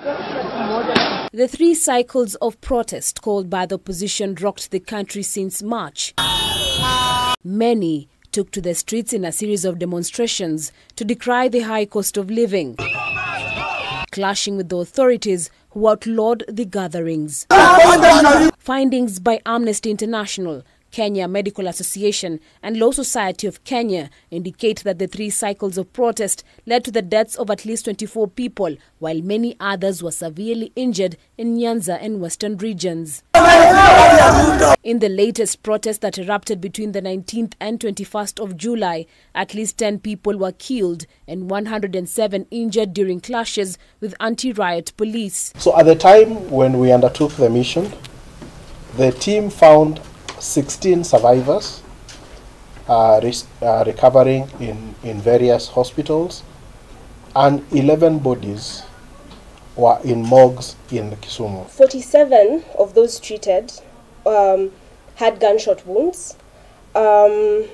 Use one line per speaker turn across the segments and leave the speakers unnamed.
The 3 cycles of protest called by the opposition rocked the country since March. Many took to the streets in a series of demonstrations to decry the high cost of living, clashing with the authorities who outlawed the gatherings. Findings by Amnesty International Kenya, Medical Association and Law Society of Kenya indicate that the 3 cycles of protest led to the deaths of at least 24 people, while many others were severely injured in Nyanza and western regions. In the latest protest that erupted between the 19th and 21st of July, at least 10 people were killed and 107 injured during clashes with anti-riot police.
So at the time when we undertook the mission, the team found 16 survivors recovering in various hospitals, and 11 bodies were in morgues in Kisumu.
47 of those treated had gunshot wounds, and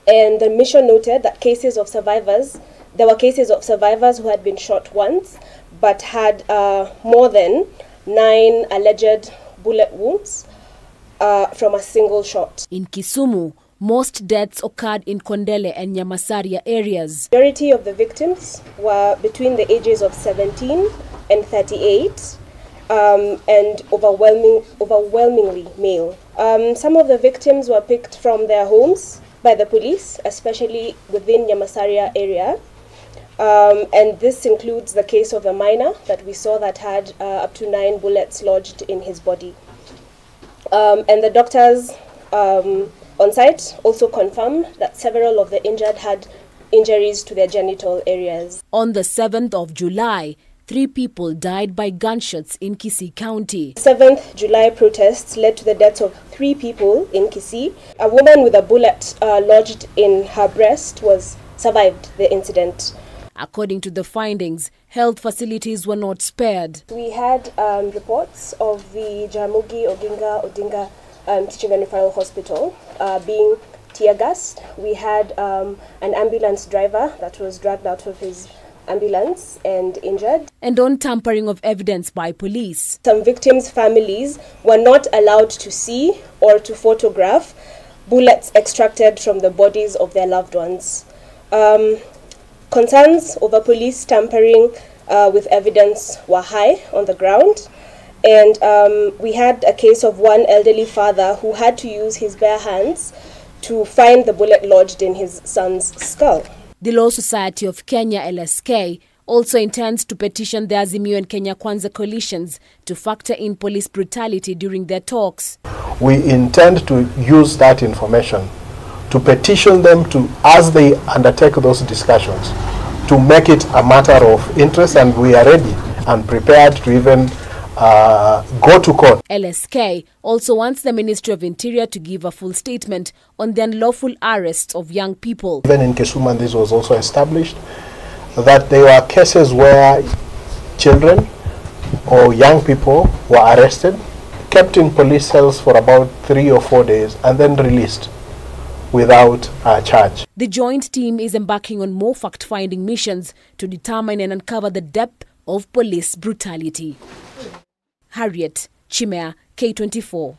the mission noted that there were cases of survivors who had been shot once but had more than 9 alleged bullet wounds from a single shot.
In Kisumu, most deaths occurred in Kondele and Nyamasaria areas.
The majority of the victims were between the ages of 17 and 38, and overwhelmingly male. Some of the victims were picked from their homes by the police, especially within Nyamasaria area. And this includes the case of a minor that we saw that had up to 9 bullets lodged in his body. And the doctors on site also confirmed that several of the injured had injuries to their genital areas.
On the 7th of July, 3 people died by gunshots in Kisii County.
7th July protests led to the deaths of 3 people in Kisii. A woman with a bullet lodged in her breast survived the incident.
According to the findings, health facilities were not spared.
We had reports of the Jaramogi Oginga Odinga Teaching and Referral Hospital being tear gassed. We had an ambulance driver that was dragged out of his ambulance and injured.
And on tampering of evidence by police.
Some victims' families were not allowed to see or to photograph bullets extracted from the bodies of their loved ones. Concerns over police tampering with evidence were high on the ground, and we had a case of one elderly father who had to use his bare hands to find the bullet lodged in his son's skull.
The Law Society of Kenya, LSK, also intends to petition the Azimio and Kenya Kwanza coalitions to factor in police brutality during their talks.
We intend to use that information to petition them to, as they undertake those discussions, to make it a matter of interest, and we are ready and prepared to even go to court.
LSK also wants the Ministry of Interior to give a full statement on the unlawful arrests of young people.
Even in Kisumu, and this was also established, that there were cases where children or young people were arrested, kept in police cells for about 3 or 4 days, and then released without a charge.
The joint team is embarking on more fact-finding missions to determine and uncover the depth of police brutality. Harriet Chimea, K24.